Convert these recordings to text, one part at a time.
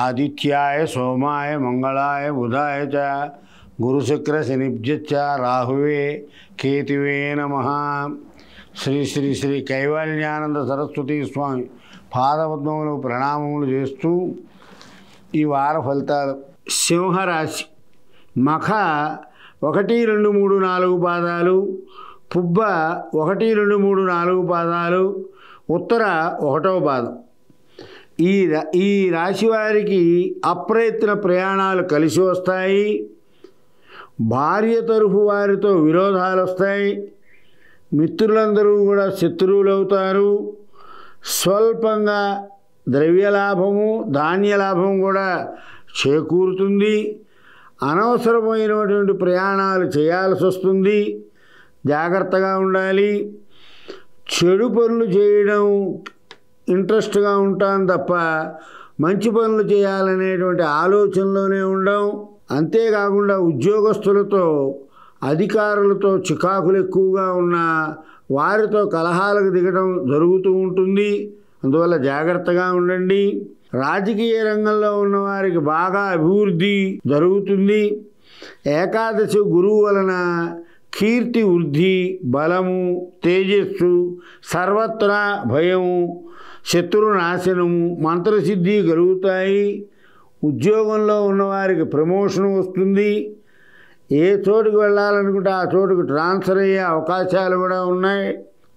ఆదిత్యాయ సోమాయ మంగళాయ బుధాయ చ గురుశుక్ర శనిభ్యశ్చ రాహువే కేతువే నమః. శ్రీ శ్రీ శ్రీ కైవల్యానంద సరస్వతి స్వామి పాదపద్మములు ప్రణామములు చేస్తూ ఈ వార ఫలితాలు. సింహరాశి మఖ 1, 2, 3, 4 పాదాలు, పుబ్బ 1, 2, 3, 4 పాదాలు, ఉత్తర 1వ పాదం. ఈ రాశి వారికి అప్రయత్న ప్రయాణాలు కలిసి వస్తాయి. భార్య తరఫు వారితో విరోధాలు వస్తాయి. మిత్రులందరూ కూడా శత్రువులు అవుతారు. స్వల్పంగా ద్రవ్యలాభము ధాన్యలాభం కూడా చేకూరుతుంది. అనవసరమైనటువంటి ప్రయాణాలు చేయాల్సి వస్తుంది. జాగ్రత్తగా ఉండాలి. చెడు పనులు చేయడం ఇంట్రెస్ట్గా ఉంటాను తప్ప మంచి పనులు చేయాలనేటువంటి ఆలోచనలోనే ఉండం. అంతేకాకుండా ఉద్యోగస్తులతో అధికారులతో చికాకులు ఎక్కువగా ఉన్న వారితో కలహాలకు దిగడం జరుగుతూ ఉంటుంది. అందువల్ల జాగ్రత్తగా ఉండండి. రాజకీయ రంగంలో ఉన్న వారికి బాగా అభివృద్ధి జరుగుతుంది. ఏకాదశి గురువు వలన కీర్తి వృద్ధి, బలము, తేజస్సు, సర్వత్రా భయము, శత్రునాశనము, మంత్రసిద్ధి కలుగుతాయి. ఉద్యోగంలో ఉన్నవారికి ప్రమోషన్ వస్తుంది. ఏ చోటుకు వెళ్ళాలనుకుంటే ఆ చోటుకు ట్రాన్స్ఫర్ అయ్యే అవకాశాలు కూడా ఉన్నాయి.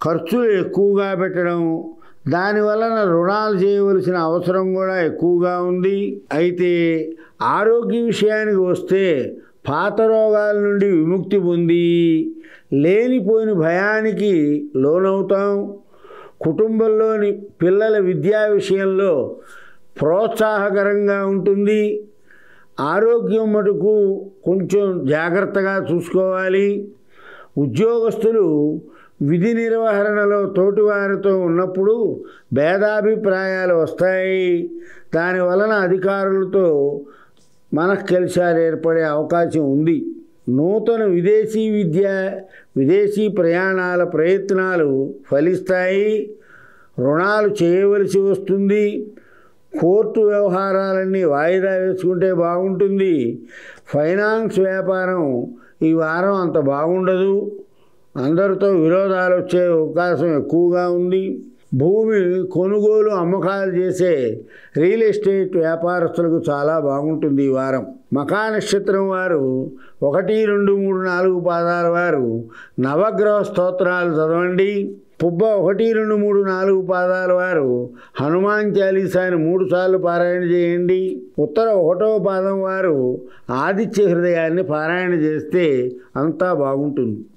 ఖర్చులు ఎక్కువగా పెట్టడం, దానివలన రుణాలు చేయవలసిన అవసరం కూడా ఎక్కువగా ఉంది. అయితే ఆరోగ్య విషయానికి వస్తే పాత రోగాల నుండి విముక్తి పొంది లేనిపోయిన భయానికి లోనవుతాం. కుటుంబంలోని పిల్లల విద్యా విషయంలో ప్రోత్సాహకరంగా ఉంటుంది. ఆరోగ్యం మటుకు కొంచెం జాగ్రత్తగా చూసుకోవాలి. ఉద్యోగస్తులు విధి నిర్వహణలో తోటివారితో ఉన్నప్పుడు భేదాభిప్రాయాలు వస్తాయి. దానివలన అధికారులతో మనస్కలిశాలు ఏర్పడే అవకాశం ఉంది. నూతన విదేశీ ప్రయాణాల ప్రయత్నాలు ఫలిస్తాయి. రుణాలు చేయవలసి వస్తుంది. కోర్టు వ్యవహారాలన్నీ వాయిదా వేసుకుంటే బాగుంటుంది. ఫైనాన్స్ వ్యాపారం ఈ వారం అంత బాగుండదు. అందరితో విరోధాలు వచ్చే అవకాశం ఎక్కువగా ఉంది. భూమి కొనుగోలు అమ్మకాలు చేసే రియల్ ఎస్టేట్ వ్యాపారస్తులకు చాలా బాగుంటుంది ఈ వారం. మఖా నక్షత్రం వారు 1, 2, 3, 4 పాదాల వారు నవగ్రహ స్తోత్రాలు చదవండి. పుబ్బ 1, 2, 3, 4 పాదాల వారు హనుమాన్ చాలీసాని 3 సార్లు పారాయణ చేయండి. ఉత్తర 1వ పాదం వారు ఆదిత్య హృదయాన్ని పారాయణ చేస్తే అంతా బాగుంటుంది.